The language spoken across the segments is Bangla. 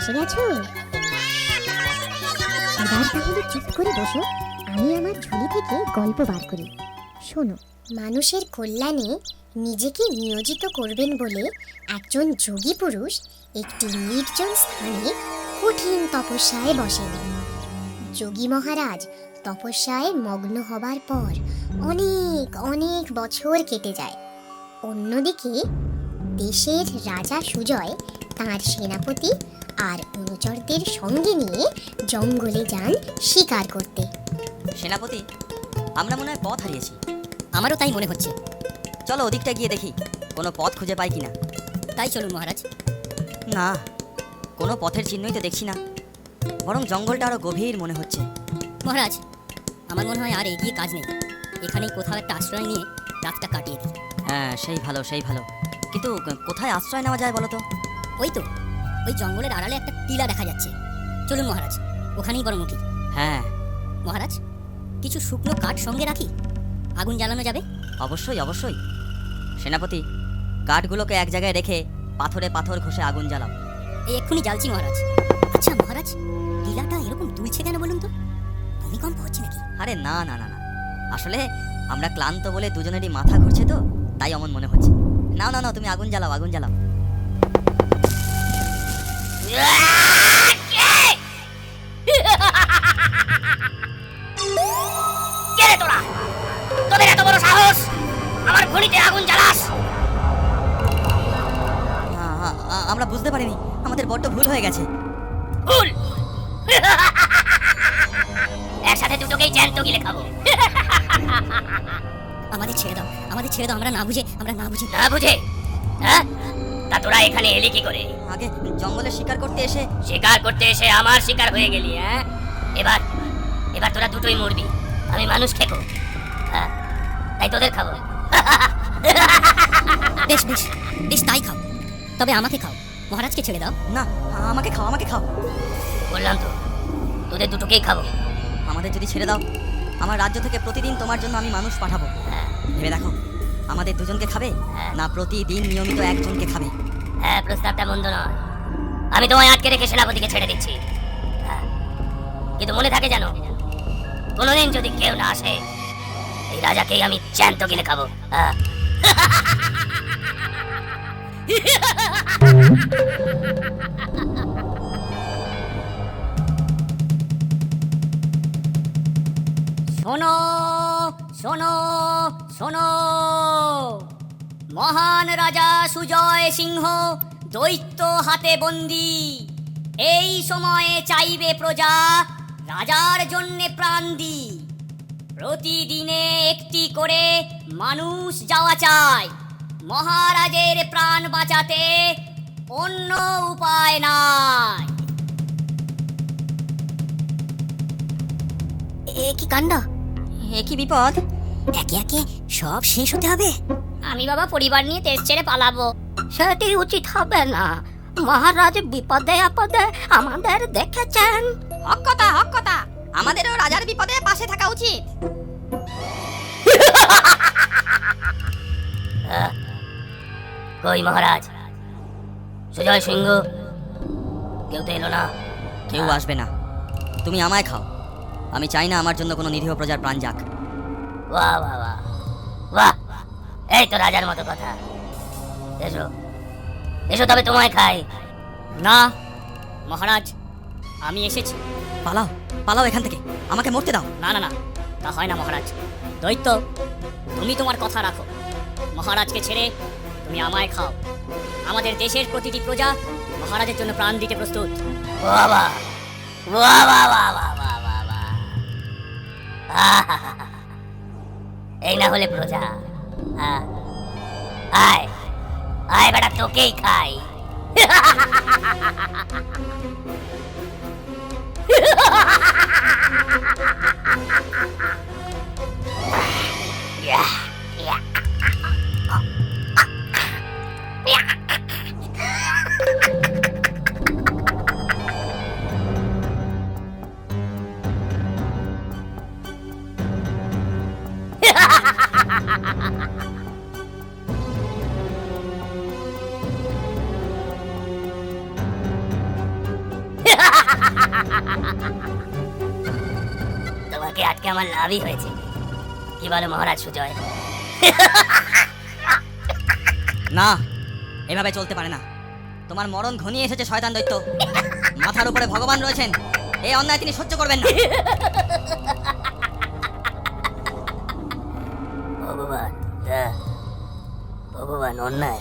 এসে গেছো? এবার তাহলে চুপ করে বসো, আমি আমার ঝুলি থেকে গল্প বার করি। শোনো। মানুষের কল্যাণে নিজেকে নিয়োজিত করবেন বলে একজন যোগী পুরুষ একটি নির্জন স্থানে কঠিন তপস্যায় বসেন। যোগী মহারাজ তপস্যায় মগ্ন হবার পর অনেক অনেক বছর কেটে যায়। অন্যদিকে দেশের রাজা সুজয় তাঁর সেনাপতি আর অনুচরদের সঙ্গে নিয়ে জঙ্গলে যান শিকার করতে। সেনাপতি, আমরা মনে হয় পথ হারিয়েছি। আমারও তাই মনে হচ্ছে। চলো ওদিকটা গিয়ে দেখি কোনো পথ খুঁজে পাই কিনা। তাই চলুন মহারাজ। না, কোনো পথের চিহ্নই তো দেখছি না, বরং জঙ্গলটা আরো গভীর মনে হচ্ছে। মহারাজ, আমার মনে হয় আর এগিয়ে কাজ নেই, এখানেই কোথাও একটা আশ্রয় নিয়ে রাতটা কাটিয়ে দিই। হ্যাঁ, সেই ভালো সেই ভালো, কিন্তু কোথায় আশ্রয় নেওয়া যায় বলো তো? ওই তো, ওই জঙ্গলের আড়ালে একটা টিলা দেখা যাচ্ছে। চলুন মহারাজ, ওখানেই বরং উঠি। হ্যাঁ মহারাজ, কিছু শুকনো কাঠ সঙ্গে রাখি, আগুন জ্বালানো যাবে। অবশ্যই অবশ্যই। সেনাপতি, কাঠগুলোকে এক জায়গায় রেখে পাথরে পাথর ঘষে আগুন জ্বালাও। এই এক্ষুনি জ্বালছি মহারাজ। আচ্ছা মহারাজ, টিলাটা এরকম দুলছে কেন বলুন তো? ভূমিকম্প হচ্ছে নাকি? আরে না না না না, আসলে আমরা ক্লান্ত বলে দুজনেরই মাথা ঘুরছে তো, তাই অমন মনে হচ্ছে। না না না, তুমি আগুন জ্বালাও আগুন জ্বালাও। কে রে তোরা? তোদের এত বড় সাহস আমার ঘড়িতে আগুন জ্বালাস? আমরা বুঝতে পারিনি, আমাদের বড্ড ভুল হয়ে গেছে। ভুল? একসাথে দুটোকেই জ্যান্ত গিলে খাবো। আমাদের ছেড়ে দাও, আমাদের ছেড়ে দাও, আমরা না বুঝে না বুঝে। হ্যাঁ, তা তোরা এখানে এলি কি করে? আগে জঙ্গলে শিকার করতে এসে আমার শিকার হয়ে গেলি। হ্যাঁ, এবার তোরা দুটোই মরবি। আমি মানুষ খেকো, হ্যাঁ, তাই তোদের খাবো। বেশ বেশ বেশ, তাই খাও, তবে আমাকে খাও, মহারাজকে ছেড়ে দাও। না, আমাকে খাও আমাকে খাও। বললাম তো, তোদের দুটোকেই খাবো। আমাদের যদি ছেড়ে দাও, আমার রাজ্য থেকে প্রতিদিন তোমার জন্য আমি মানুষ পাঠাবো। ভেবে দেখো, আমাদের দুজনকে খাবে না প্রতিদিন নিয়মিত একজনকে খাবে? হ্যাঁ, প্রস্তাবটা মন্দ নয়। আমি তোমায় আটকে রেখে সেনাপতিকে ছেড়ে দিচ্ছি। কিন্তু মনে থাকে জানো, কোনোদিন যদি কেউ না আসে, এই রাজাকেই আমি জ্যান্ত গিলে খাবো। শোনো শোনো শোনো, মহান রাজা সুজয় সিংহ দৈত্য হাতে বন্দী। এই সময়ে চাইবে প্রজা রাজার জন্যে প্রাণ দি। প্রতিদিনে একটি করে মানুষ যাওয়া চাই। মহারাজের প্রাণ বাঁচাতে অন্য উপায় নাই। এ কি কাণ্ড, এ কি বিপদ! একে একে সব শেষ হতে হবে। আমি বাবা পরিবার নিয়ে দেশ ছেড়ে পালাবো, সেটি উচিত হবে না। মহারাজ বিপদে আপদে আমাদের দেখেছেন। হক কথা, আমাদেরও রাজার বিপদে পাশে থাকা উচিত। কই মহারাজ? সুজয় সিংহ কেউ তো এলো না। কেউ আসবে না, তুমি আমায় খাও। আমি চাই না আমার জন্য কোনো নিরীহ প্রজার প্রাণ যাক। বাহ বাহ বাহ বাহ, এই তো রাজার মতো কথা। এসো এসো, তবে তোমায় খাই। না মহারাজ, আমি এসেছি। পালাও পালাও এখান থেকে, আমাকে মরতে দাও। না না না, তা হয় না মহারাজ। দৈত্য, তুমি তোমার কথা রাখো। মহারাজকে ছেড়ে তুমি আমায় খাও। আমাদের দেশের প্রতিটি প্রজা মহারাজের জন্য প্রাণ দিতে প্রস্তুত। বাবা বাহ বাহ বাহ বাহ বাহ বাহ বাহ। এই না হলে প্রজা। আয় আয় বেটা, তোকেই খাই। তোমাকে আজকে আমার লাভই হয়েছে। কি বলো মহারাজ সুজয়? না, এভাবে চলতে পারে না। তোমার মরণ ঘনিয়ে এসেছে শয়তান দৈত্য। মাথার উপরে ভগবান রয়েছেন, এই অন্যায় তিনি সহ্য করবেন না। ভগবান, ভগবান অন্যায়।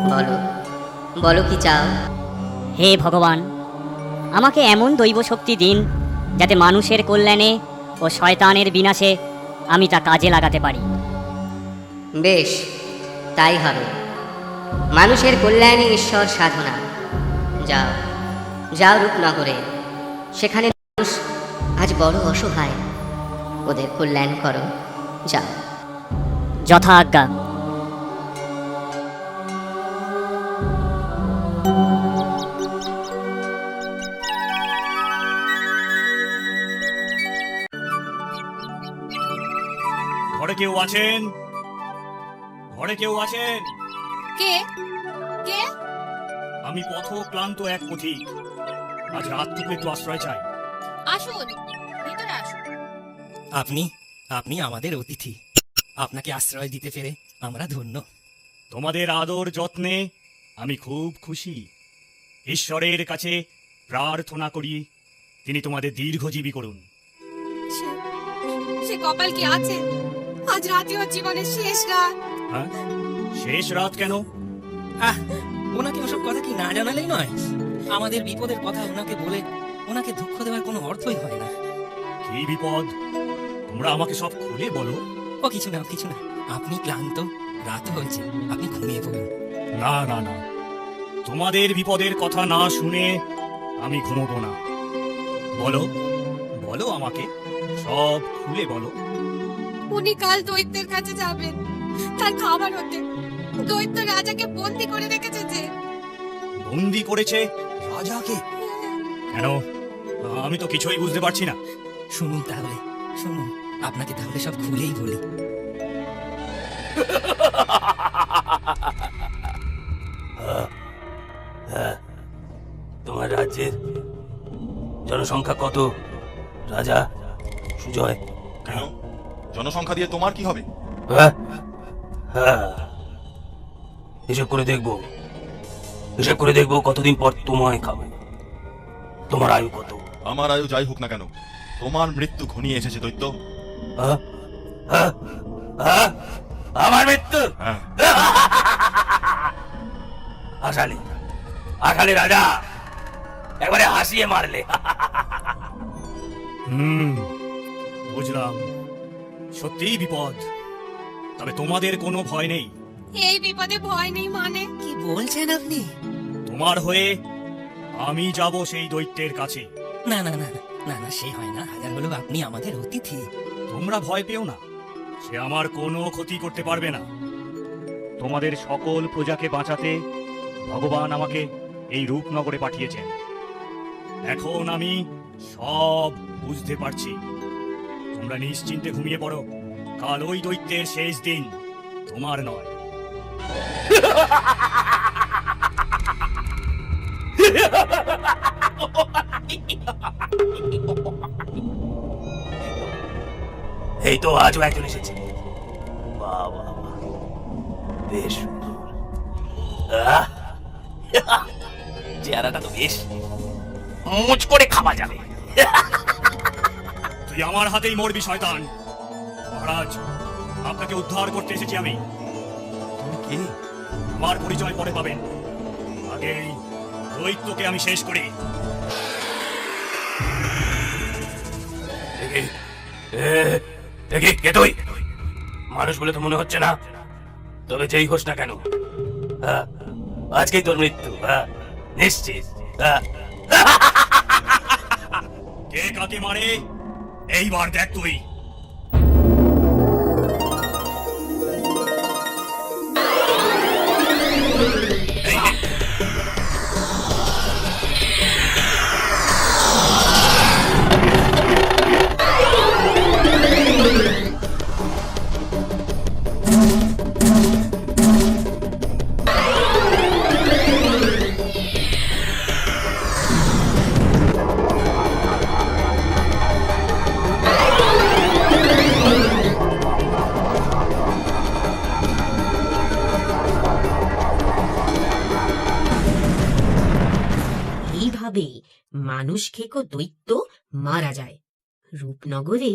বলো, বলো কি চাও? হে ভগবান, আমাকে এমন দৈব শক্তি দিন যাতে মানুষের কল্যাণে ও শয়তানের বিনাশে আমি তা কাজে লাগাতে পারি। বেশ, তাই হবে। মানুষের কল্যাণে ঈশ্বর সাধনা। যাও, যাও রূপনগরে। সেখানে মানুষ আজ বড় অসহায়, ওদের কল্যাণ করো। যাও। যথা আজ্ঞা। ঘরে কেউ আছেন? ঘরে কেউ আছেন? কে কে? আমি পথ ক্লান্ত এক পথিক, আজ রাতটুকু একটু আশ্রয় চাই। আসুন, ভিতরে আসুন। আপনি আপনি আমাদের অতিথি। আপনাকে আশ্রয় দিতে পেরে আমরা ধন্য। তোমাদের আদর যত্নে আমি খুব খুশি। ঈশ্বরের কাছে প্রার্থনা করি তিনি তোমাদের দীর্ঘজীবী করুন। সে- সে কপাল কি আছে? আজ রাতে ওর জীবনের শেষ রাত। হ্যাঁ, শেষ রাত কেন? আহ, ওনাকে ওসব কথা কি না জানালেই নয়? আমাদের বিপদের কথা ওনাকে বলে ওনাকে দুঃখ দেওয়ার কোনো অর্থই হয় না। কি বিপদ? তোমরা আমাকে সব খুলে বলো। ও কিছু না, কিছু না। আপনি ক্লান্ত, রাত হয়েছে, আপনি ঘুমিয়ে পড়ুন। না না না, তোমাদের বিপদের কথা না শুনে আমি ঘুমোবো না। বলো, বলো আমাকে, সব খুলে বলো। উনি কাল দৈত্যের কাছে যাবেন, তার খাবার হতে। দৈত্য রাজাকে বন্দি করে রেখেছে যে। বন্দি করেছে রাজাকে? কেন? আমি তো কিছুই বুঝতে পারছি না। শুনুন তাহলে, শুনুন, আপনাকে তাহলে সব খুলেই বলি। তোমার রাজ্যের জনসংখ্যা কত রাজা সুজয়? কেন, জনসংখ্যা দিয়ে তোমার কি হবে? হ্যাঁ হ্যাঁ, হিসেব করে দেখবো, হিসেব করে দেখবো কতদিন পর তোমায় খাবে। তোমার আয়ু কত? আমার আয়ু যাই হোক না কেন, তোমার মৃত্যু ঘনিয়ে এসেছে দৈত্য। হ্যাঁ? হ্যাঁ? হ্যাঁ? আমার মৃত্যু? হ্যাঁ, আসালি, আসালি রাজা, একবারে হাসিয়ে মারলে। বুঝলাম, সত্যিই বিপদ। তবে তোমাদের কোনো ভয় নেই। এই বিপদে ভয় নেই মানে? কি বলছেন আপনি? তোমার হয়ে আমি যাব সেই দৈত্যের কাছে। না না না না না, সে হয় না। হাজার হলেও আপনি আমাদের অতিথি। তোমরা ভয় পেও না, সে আমার কোনো ক্ষতি করতে পারবে না। তোমাদের সকল প্রজাকে বাঁচাতে ভগবান আমাকে এই রূপনগরে পাঠিয়েছেন। এখন আমি সব বুঝতে পারছি। তোমরা নিশ্চিন্তে ঘুমিয়ে পড়ো। কাল ওই দৈত্যের শেষ দিন, তোমার নয়। এই তো আজও একজন এসেছে। বাহ বাহ বাহ, বেশ সুন্দর। আহ! চেহারাটা তো বেশ মুচ করে খাওয়া যাবে। তুই আমার হাতেই মরবি শয়তান। মহারাজ, আপনাকে উদ্ধার করতে এসেছি আমি। তুমি কি? আমার পরিচয় পরে পাবেন, আগেই দৈত্যকে আমি শেষ করি। কে তুই? মানুষ বলে তো মনে হচ্ছে না, তবে যেই হোস না কেন, আজকেই তোর মৃত্যু নিশ্চিত। কে কাকে মারে এইবার দেখ তুই। এই নে। এইভাবে মানুষ খেকো দৈত্য মারা যায়। রূপনগরে